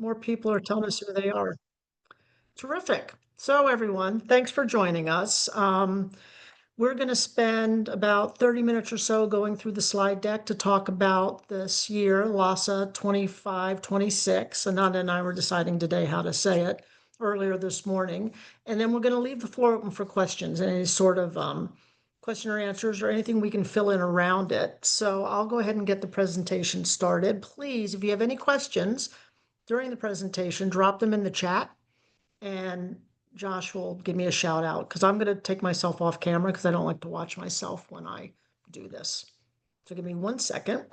more people are telling us who they are. Terrific. So everyone, thanks for joining us. We're going to spend about 30 minutes or so going through the slide deck to talk about this year, LASA 25-26. Ananda and I were deciding today how to say it earlier this morning. And then we're going to leave the floor open for questions and any sort of question or answers or anything we can fill in around it. So I'll go ahead and get the presentation started. Please, if you have any questions during the presentation, drop them in the chat and Josh will give me a shout out because I'm going to take myself off camera because I don't like to watch myself when I do this. So give me 1 second.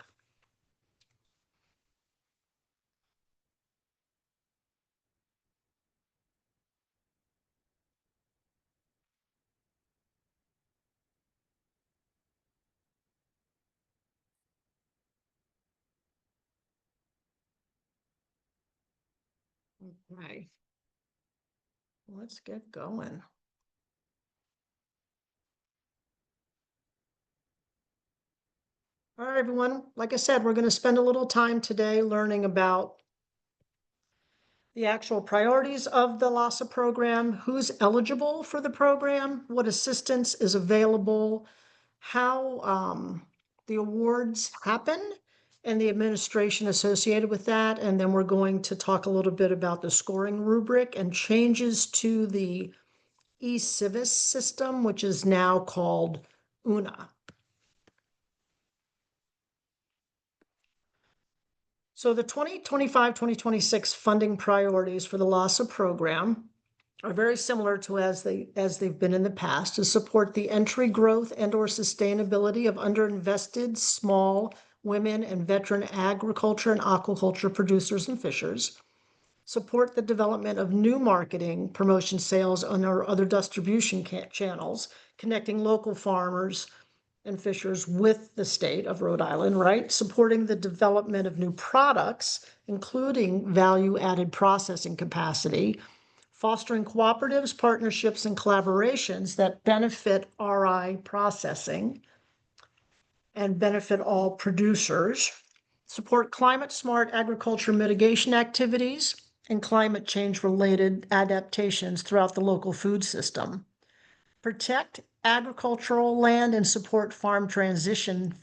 Okay, let's get going. All right, everyone. Like I said, we're going to spend a little time today learning about the actual priorities of the LASA program, who's eligible for the program, what assistance is available, how the awards happen, and the administration associated with that. And then we're going to talk a little bit about the scoring rubric and changes to the e-civis system, which is now called UNA. So the 2025-2026 funding priorities for the LASA program are very similar to as they've been in the past, to support the entry, growth, and/or sustainability of underinvested small women and veteran agriculture and aquaculture producers and fishers, support the development of new marketing, promotion, sales, and/or other distribution channels, connecting local farmers and fishers with the state of Rhode Island, right? Supporting the development of new products, including value-added processing capacity, fostering cooperatives, partnerships, and collaborations that benefit RI processing and benefit all producers, support climate-smart agriculture mitigation activities and climate change-related adaptations throughout the local food system, protect agricultural land and support farm transition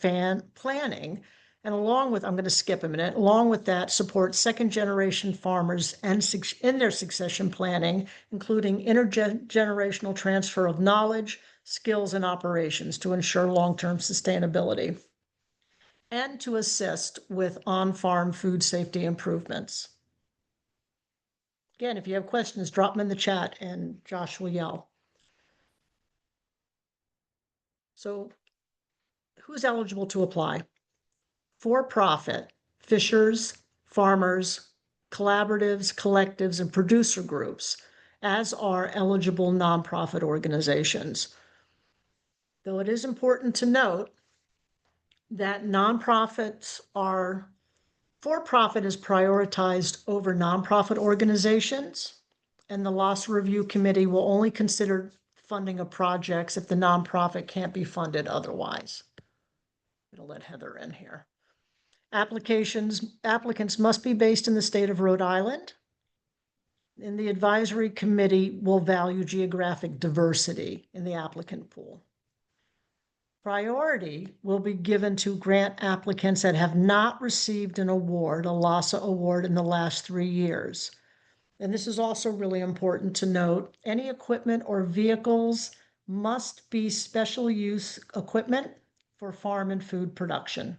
planning. And along with, I'm going to skip a minute, along with that, support second generation farmers and in their succession planning, including intergenerational transfer of knowledge, skills, and operations to ensure long-term sustainability, and to assist with on-farm food safety improvements. Again, if you have questions, drop them in the chat and Josh will yell. So who's eligible to apply? For-profit, fishers, farmers, collaboratives, collectives, and producer groups, as are eligible nonprofit organizations. Though it is important to note that nonprofits are, for-profit is prioritized over nonprofit organizations, and the Loss Review Committee will only consider funding of projects if the nonprofit can't be funded otherwise. I'm going to let Heather in here. Applicants must be based in the state of Rhode Island, and the advisory committee will value geographic diversity in the applicant pool. Priority will be given to grant applicants that have not received an award, a LASA award, in the last 3 years. And this is also really important to note. Any equipment or vehicles must be special use equipment for farm and food production.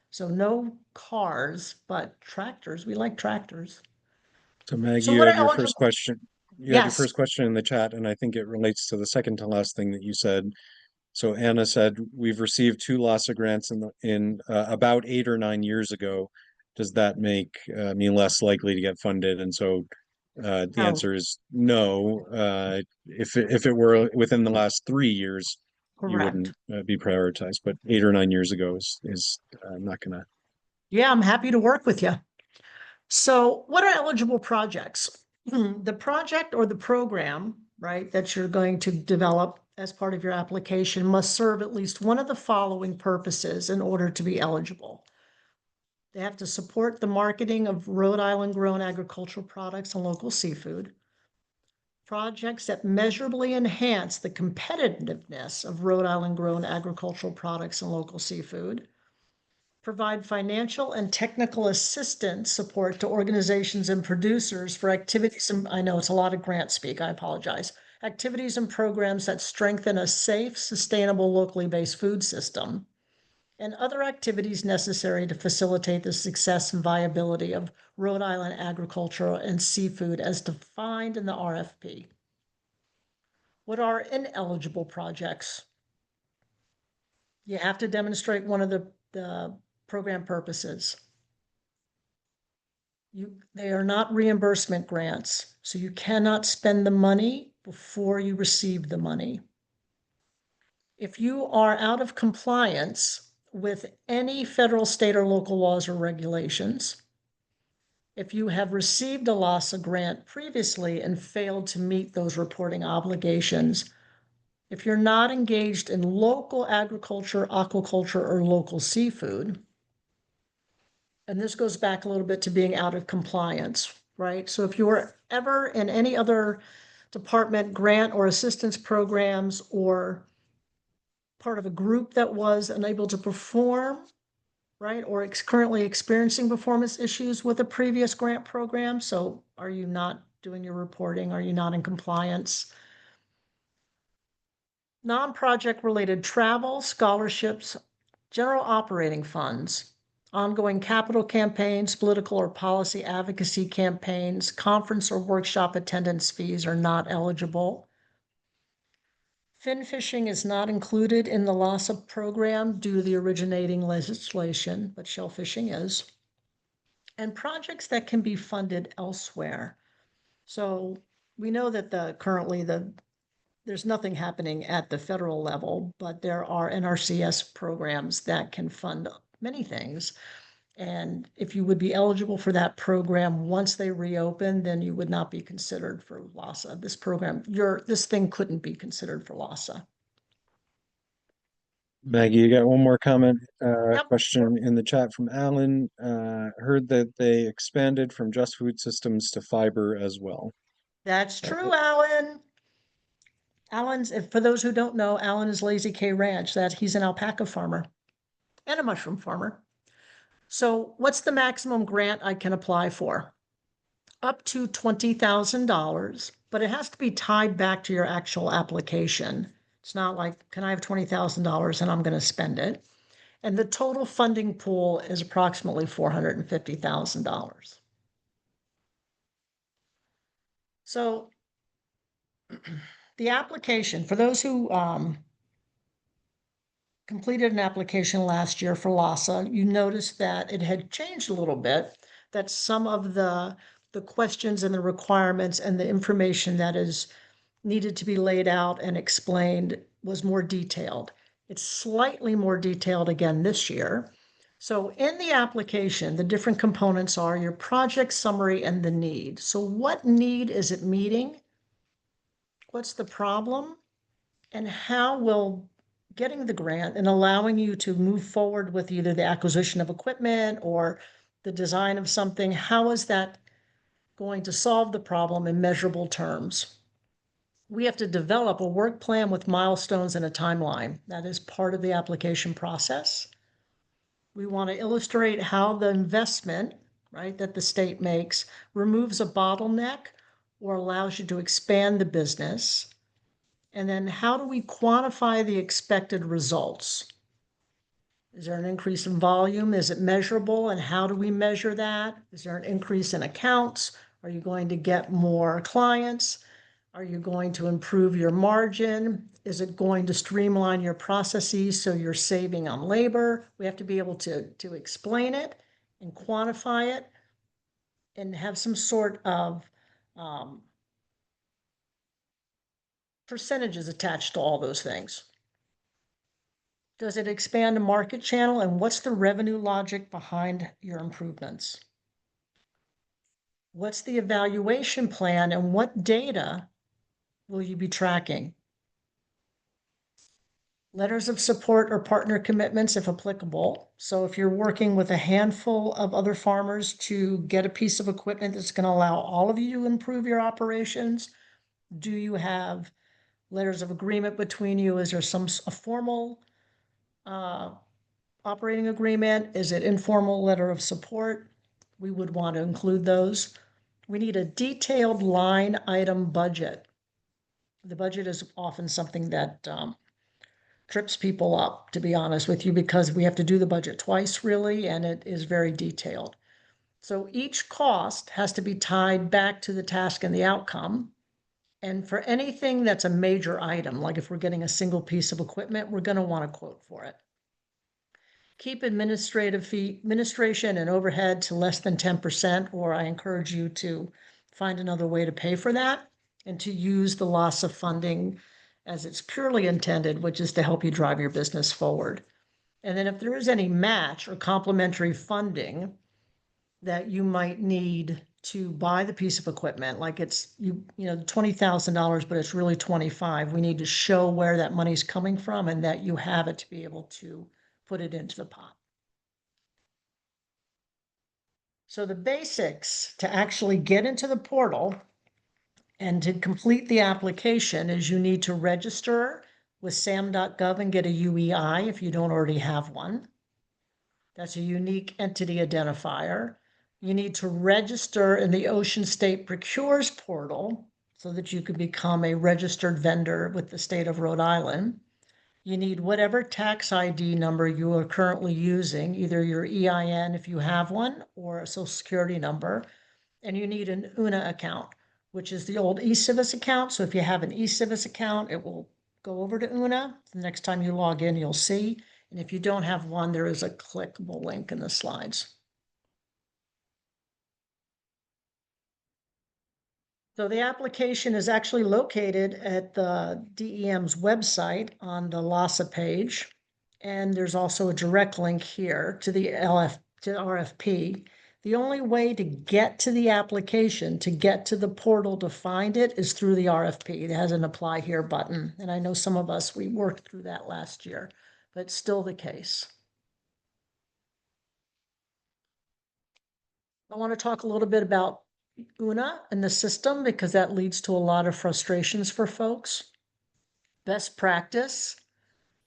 So no cars, but tractors. We like tractors. So Meg, So you what had are your eligible? first question. You had your first question in the chat, and I think it relates to the second to last thing that you said. So Anna said, we've received 2 LASA grants in about 8 or 9 years ago. Does that make me less likely to get funded? And so the No. answer is no. If it were within the last 3 years, you Correct. wouldn't be prioritized. But 8 or 9 years ago is not going to. Yeah, I'm happy to work with you. So what are eligible projects? The project or the program, right, that you're going to develop as part of your application must serve at least one of the following purposes in order to be eligible. They have to support the marketing of Rhode Island grown agricultural products and local seafood. Projects that measurably enhance the competitiveness of Rhode Island grown agricultural products and local seafood. Provide financial and technical assistance support to organizations and producers for activities, and I know it's a lot of grant speak, I apologize. Activities and programs that strengthen a safe, sustainable, locally based food system, and other activities necessary to facilitate the success and viability of Rhode Island agriculture and seafood as defined in the RFP. What are ineligible projects? You have to demonstrate one of the program purposes. They are not reimbursement grants, so you cannot spend the money before you receive the money. If you are out of compliance with any federal, state, or local laws or regulations, if you have received a LASA grant previously and failed to meet those reporting obligations, if you're not engaged in local agriculture, aquaculture, or local seafood, and this goes back a little bit to being out of compliance, right? So if you were ever in any other department grant or assistance programs or part of a group that was unable to perform, right, or currently experiencing performance issues with a previous grant program, so are you not doing your reporting? Are you not in compliance? Non-project related travel, scholarships, general operating funds, ongoing capital campaigns, political or policy advocacy campaigns, conference or workshop attendance fees are not eligible. Fin fishing is not included in the LASA program due to the originating legislation, but shell fishing is. And projects that can be funded elsewhere. So we know that currently there's nothing happening at the federal level, but there are NRCS programs that can fund many things. And if you would be eligible for that program once they reopen, then you would not be considered for LASA. This program, this thing couldn't be considered for LASA. Maggie, you got one more comment, Yep. question in the chat from Alan. Heard that they expanded from just food systems to fiber as well. That's true, Alan. Alan's, for those who don't know, Alan is Lazy K Ranch. He's an alpaca farmer and a mushroom farmer. So what's the maximum grant I can apply for? Up to $20,000, but it has to be tied back to your actual application. It's not like, can I have $20,000 and I'm going to spend it? And the total funding pool is approximately $450,000. So the application, for those who completed an application last year for LASA, you noticed that it had changed a little bit, that some of the questions and the requirements and the information that is needed to be laid out and explained was more detailed. It's slightly more detailed again this year. So in the application, the different components are your project summary and the need. So what need is it meeting? What's the problem? And how will getting the grant and allowing you to move forward with either the acquisition of equipment or the design of something, how is that going to solve the problem in measurable terms? We have to develop a work plan with milestones and a timeline. That is part of the application process. We want to illustrate how the investment, right, that the state makes removes a bottleneck or allows you to expand the business. And then how do we quantify the expected results? Is there an increase in volume? Is it measurable? And how do we measure that? Is there an increase in accounts? Are you going to get more clients? Are you going to improve your margin? Is it going to streamline your processes so you're saving on labor? We have to be able to explain it and quantify it and have some sort of percentages attached to all those things. Does it expand a market channel? And what's the revenue logic behind your improvements? What's the evaluation plan and what data will you be tracking? Letters of support or partner commitments if applicable. So if you're working with a handful of other farmers to get a piece of equipment that's going to allow all of you to improve your operations, do you have letters of agreement between you? Is there a formal operating agreement? Is it informal letter of support? We would want to include those. We need a detailed line item budget. The budget is often something that trips people up, to be honest with you, because we have to do the budget twice, really, and it is very detailed. So each cost has to be tied back to the task and the outcome. And for anything that's a major item, like if we're getting a single piece of equipment, we're going to want a quote for it. Keep administration and overhead to less than 10%, or I encourage you to find another way to pay for that and to use the LASA funding as it's purely intended, which is to help you drive your business forward. And then if there is any match or complementary funding that you might need to buy the piece of equipment, like it's $20,000, but it's really 25, we need to show where that money's coming from and that you have it to be able to put it into the pot. So the basics to actually get into the portal and to complete the application is you need to register with sam.gov and get a UEI if you don't already have one. That's a unique entity identifier. You need to register in the Ocean State Procures portal so that you can become a registered vendor with the state of Rhode Island. You need whatever tax ID number you are currently using, either your EIN if you have one or a social security number. And you need an UNA account, which is the old eCivis account. So if you have an eCivis account, it will go over to UNA. The next time you log in, you'll see. And if you don't have one, there is a clickable link in the slides. So the application is actually located at the DEM's website on the LASA page. And there's also a direct link here to the RFP. The only way to get to the application, to get to the portal to find it, is through the RFP. It has an apply here button. And I know some of us, we worked through that last year, but it's still the case. I want to talk a little bit about UNA and the system because that leads to a lot of frustrations for folks. Best practice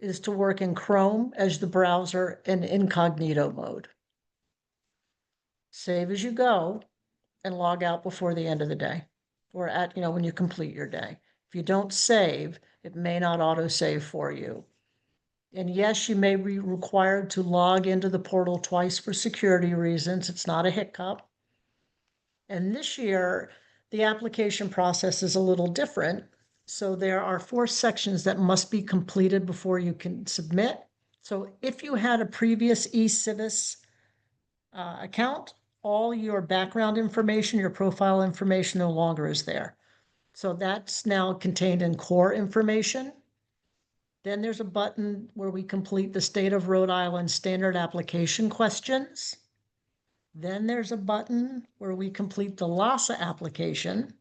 is to work in Chrome as the browser in incognito mode. Save as you go and log out before the end of the day or when you complete your day. If you don't save, it may not auto-save for you. And yes, you may be required to log into the portal twice for security reasons. It's not a hiccup. And this year, the application process is a little different. So there are 4 sections that must be completed before you can submit. So if you had a previous eCivis account, all your background information, your profile information no longer is there. So that's now contained in core information. Then there's a button where we complete the state of Rhode Island standard application questions. Then there's a button where we complete the LASA application.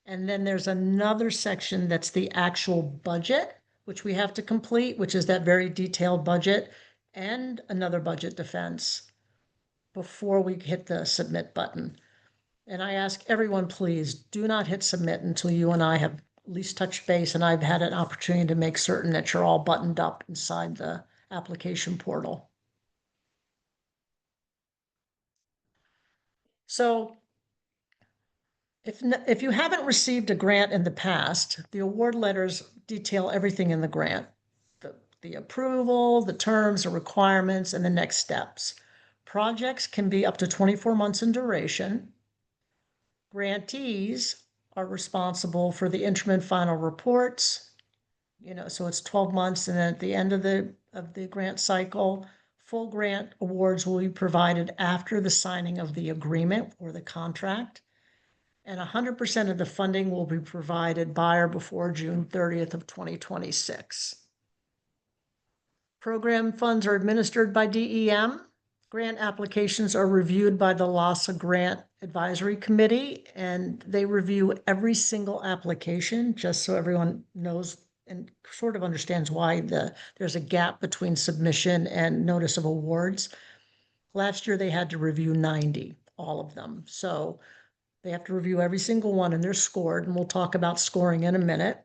And then there's another section that's the actual budget, which we have to complete, which is that very detailed budget, and another budget defense before we hit the submit button. And I ask everyone, please do not hit submit until you and I have at least touched base and I've had an opportunity to make certain that you're all buttoned up inside the application portal. So if you haven't received a grant in the past, the award letters detail everything in the grant, the approval, the terms, the requirements, and the next steps. Projects can be up to 24 months in duration. Grantees are responsible for the interim and final reports, so it's 12 months, and then at the end of the grant cycle, full grant awards will be provided after the signing of the agreement or the contract. And 100% of the funding will be provided by or before June 30th of 2026. Program funds are administered by DEM. Grant applications are reviewed by the LASA Grant Advisory Committee, and they review every single application, just so everyone knows and sort of understands why there's a gap between submission and notice of awards. Last year, they had to review 90, all of them. So they have to review every single one, and they're scored, and we'll talk about scoring in a minute.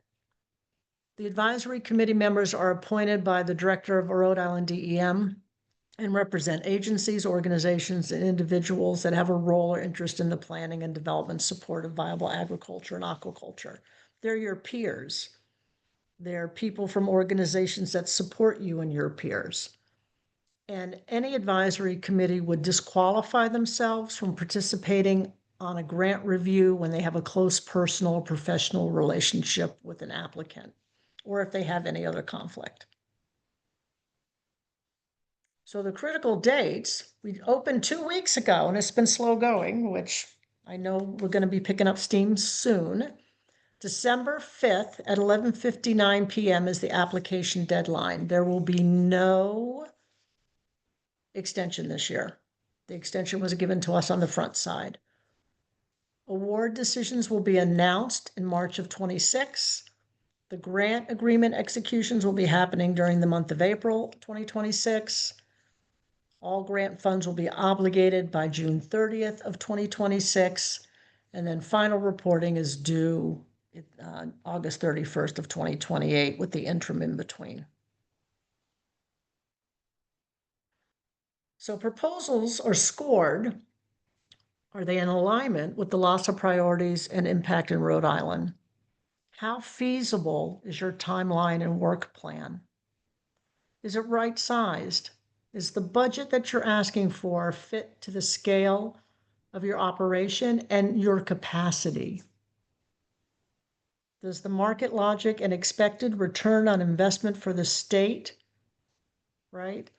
The advisory committee members are appointed by the director of Rhode Island DEM and represent agencies, organizations, and individuals that have a role or interest in the planning and development support of viable agriculture and aquaculture. They're your peers. They're people from organizations that support you and your peers. And any advisory committee would disqualify themselves from participating on a grant review when they have a close personal or professional relationship with an applicant, or if they have any other conflict. So the critical dates, we opened 2 weeks ago and it's been slow going, which I know we're going to be picking up steam soon. December 5th at 11:59 p.m. is the application deadline. There will be no extension this year. The extension was given to us on the front side. Award decisions will be announced in March of 26. The grant agreement executions will be happening during the month of April 2026. All grant funds will be obligated by June 30th of 2026. And then final reporting is due August 31st of 2028 with the interim in between. So proposals are scored. Are they in alignment with the LASA priorities and impact in Rhode Island? How feasible is your timeline and work plan? Is it right-sized? Is the budget that you're asking for fit to the scale of your operation and your capacity? Does the market logic and expected return on investment for the state, right,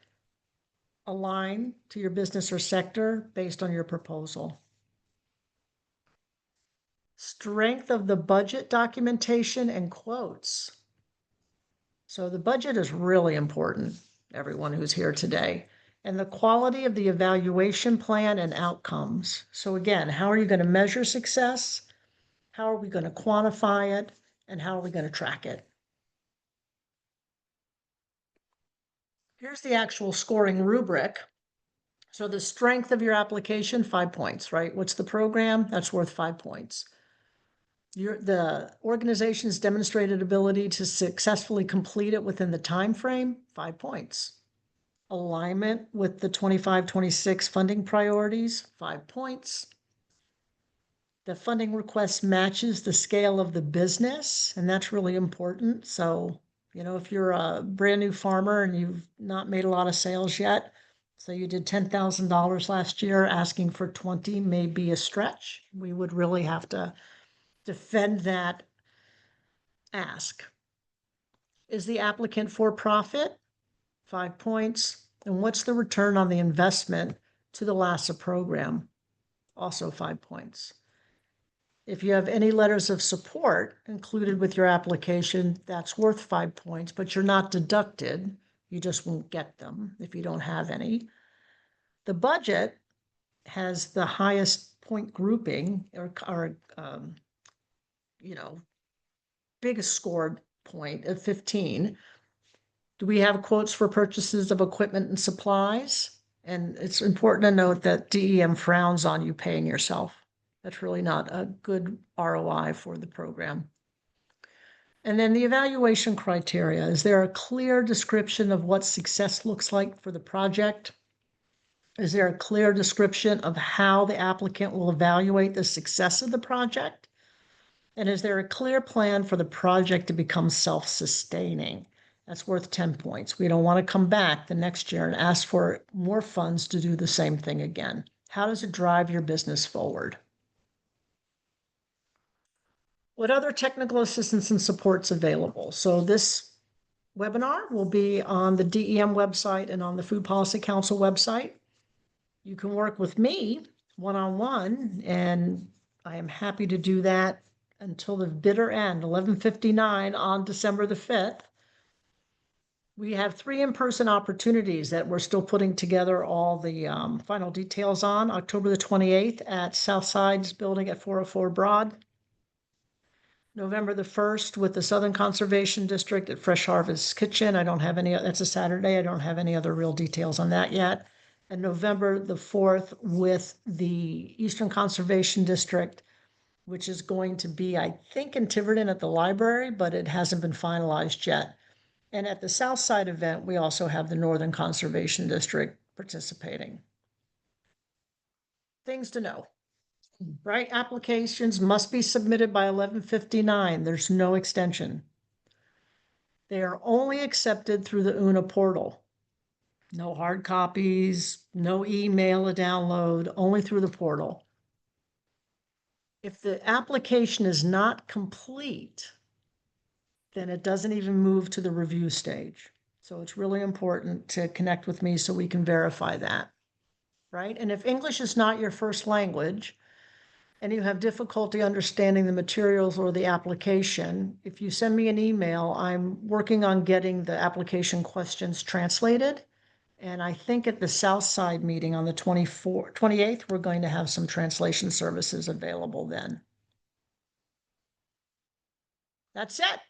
align to your business or sector based on your proposal? Strength of the budget documentation and quotes. So the budget is really important, everyone who's here today, and the quality of the evaluation plan and outcomes. So again, how are you going to measure success? How are we going to quantify it? And how are we going to track it? Here's the actual scoring rubric. So the strength of your application, 5 points, right? What's the program? That's worth 5 points. The organization's demonstrated ability to successfully complete it within the time frame, 5 points. Alignment with the 25-26 funding priorities, 5 points. The funding request matches the scale of the business, and that's really important. So, if you're a brand new farmer and you've not made a lot of sales yet, so you did $10,000 last year, asking for 20 may be a stretch. We would really have to defend that ask. Is the applicant for profit? 5 points. And what's the return on the investment to the LASA program? Also 5 points. If you have any letters of support included with your application, that's worth 5 points, but you're not deducted. You just won't get them if you don't have any. The budget has the highest point grouping or biggest scored point of 15. Do we have quotes for purchases of equipment and supplies? And it's important to note that DEM frowns on you paying yourself. That's really not a good ROI for the program. And then the evaluation criteria. Is there a clear description of what success looks like for the project? Is there a clear description of how the applicant will evaluate the success of the project? And is there a clear plan for the project to become self-sustaining? That's worth 10 points. We don't want to come back the next year and ask for more funds to do the same thing again. How does it drive your business forward? What other technical assistance and supports available? So this webinar will be on the DEM website and on the Food Policy Council website. You can work with me one-on-one, and I am happy to do that until the bitter end, 11:59 on December the 5th. We have 3 in-person opportunities that we're still putting together all the final details on. October the 28th at Southside's building at 404 Broad. November the 1st with the Southern Conservation District at Fresh Harvest Kitchen. I don't have any, that's a Saturday. I don't have any other real details on that yet. And November the 4th with the Eastern Conservation District, which is going to be, I think, in Tiverton at the library, but it hasn't been finalized yet. And at the South Side event, we also have the Northern Conservation District participating. Things to know. Right, applications must be submitted by 11:59. There's no extension. They are only accepted through the UNA portal. No hard copies, no email, a download, only through the portal. If the application is not complete, then it doesn't even move to the review stage. So it's really important to connect with me so we can verify that, right? And if English is not your first language, and you have difficulty understanding the materials or the application, if you send me an email, I'm working on getting the application questions translated. And I think at the South Side meeting on the 28th, we're going to have some translation services available then. That's it.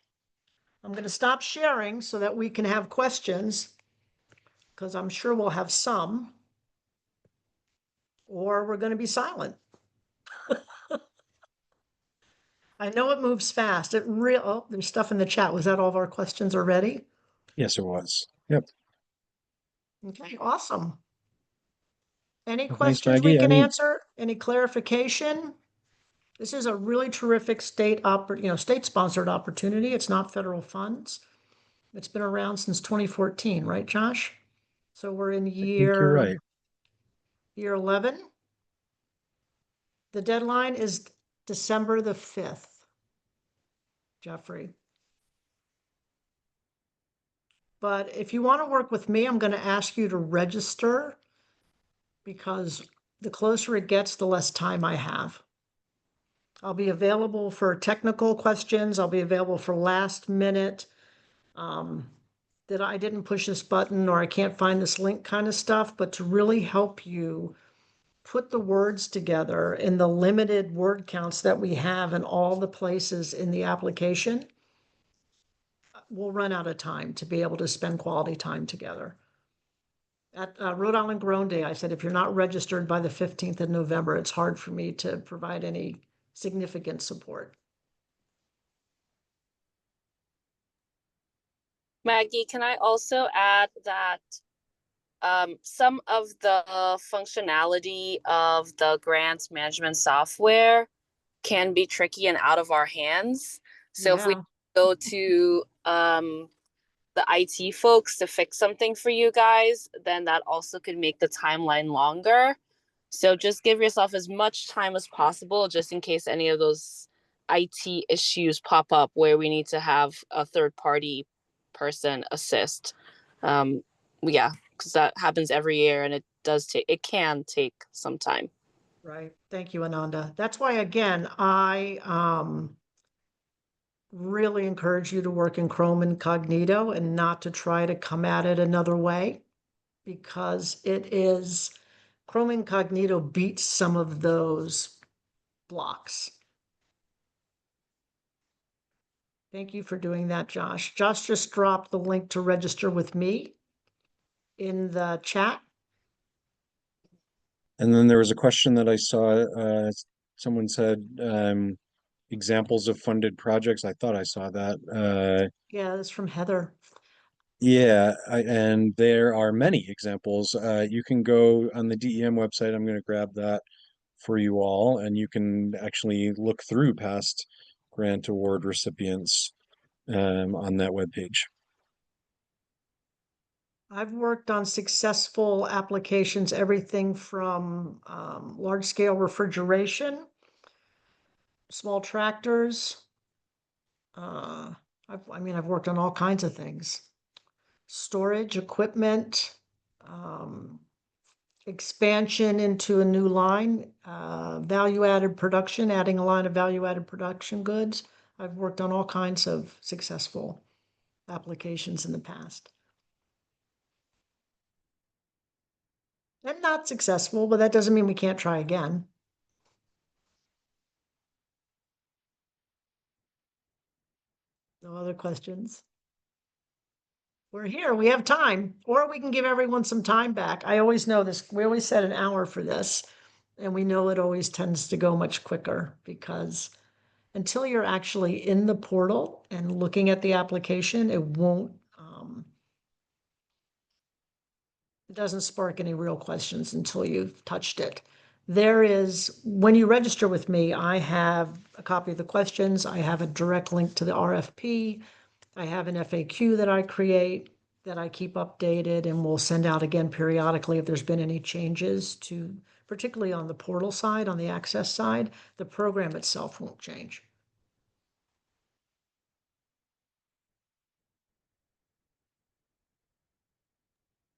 I'm going to stop sharing so that we can have questions, because I'm sure we'll have some, or we're going to be silent. I know it moves fast. Oh, there's stuff in the chat. Was that all of our questions already? Yes, it was. Yep. Okay, awesome. Any Well, thanks, questions we Maggie. can answer? Any clarification? This is a really terrific state-sponsored opportunity. It's not federal funds. It's been around since 2014, right, Josh? So we're in I think you're right. year 11. The deadline is December the 5th, Jeffrey. But if you want to work with me, I'm going to ask you to register, because the closer it gets, the less time I have. I'll be available for technical questions. I'll be available for last minute, that I didn't push this button or I can't find this link kind of stuff, but to really help you put the words together in the limited word counts that we have in all the places in the application. We'll run out of time to be able to spend quality time together. At Rhode Island Grown Day, I said, if you're not registered by the 15th of November, it's hard for me to provide any significant support. Maggie, can I also add that some of the functionality of the grants management software can be tricky and out of our hands. So if we go to the IT folks to fix something for you guys, then that also could make the timeline longer. So just give yourself as much time as possible, just in case any of those IT issues pop up where we need to have a third party person assist. Yeah, because that happens every year, and it can take some time. Right. Thank you, Ananda. That's why, again, I really encourage you to work in Chrome Incognito and not to try to come at it another way, because Chrome Incognito beats some of those blocks. Thank you for doing that, Josh. Josh just dropped the link to register with me in the chat. And then there was a question that I saw, someone said, examples of funded projects. I thought I saw that. Yeah, that's from Heather. Yeah, and there are many examples. You can go on the DEM website. I'm going to grab that for you all, and you can actually look through past grant award recipients on that webpage. I've worked on successful applications, everything from large-scale refrigeration, small tractors. I've worked on all kinds of things. Storage, equipment, expansion into a new line, value-added production, adding a line of value-added production goods. I've worked on all kinds of successful applications in the past. And not successful, but that doesn't mean we can't try again. No other questions? We're here, we have time, or we can give everyone some time back. I always know this, we always set an hour for this. And we know it always tends to go much quicker because until you're actually in the portal and looking at the application, it won't, it doesn't spark any real questions until you've touched it. There is, when you register with me, I have a copy of the questions. I have a direct link to the RFP. I have an FAQ that I create that I keep updated and will send out again periodically if there's been any changes to, particularly on the portal side, on the access side. The program itself won't change.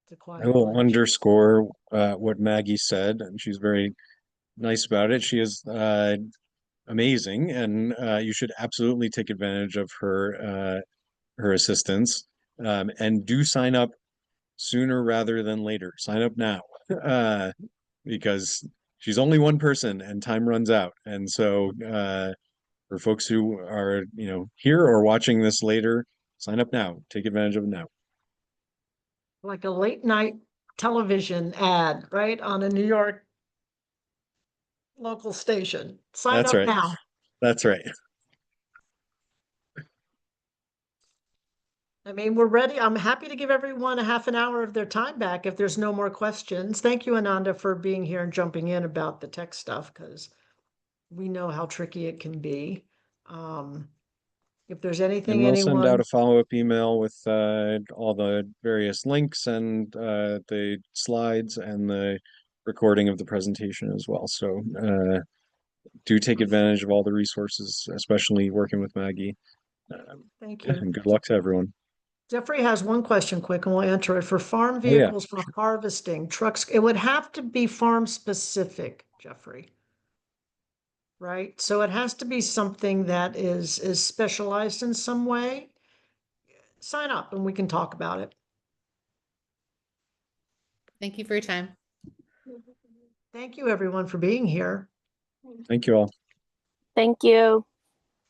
It's a quiet I will bunch. underscore what Maggie said, and she's very nice about it. She is amazing, and you should absolutely take advantage of her assistance. And do sign up sooner rather than later. Sign up now, because she's only one person and time runs out. And so for folks who are, here or watching this later, sign up now. Take advantage of it now. Like a late night television ad, right, on a New York local station. Sign That's up right. now. That's right. I mean, we're ready. I'm happy to give everyone a half an hour of their time back if there's no more questions. Thank you, Ananda, for being here and jumping in about the tech stuff, because we know how tricky it can be. If there's And anything we'll send out anyone, a follow-up email with all the various links and the slides and the recording of the presentation as well. So do take advantage of all the resources, especially working with Maggie. thank Yeah, you. and good luck to everyone. Jeffrey has one question quick and we'll answer it. For farm Oh, yeah. vehicles for harvesting trucks, it would have to be farm specific, Jeffrey. Right? So it has to be something that is specialized in some way. Sign up and we can talk about it. Thank you for your time. Thank you, everyone, for being here. Thank you all. Thank you.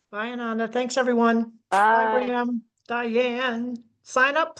Bye, Ananda. Thanks, everyone. Bye. Bye, Graham. Diane. Sign up, please.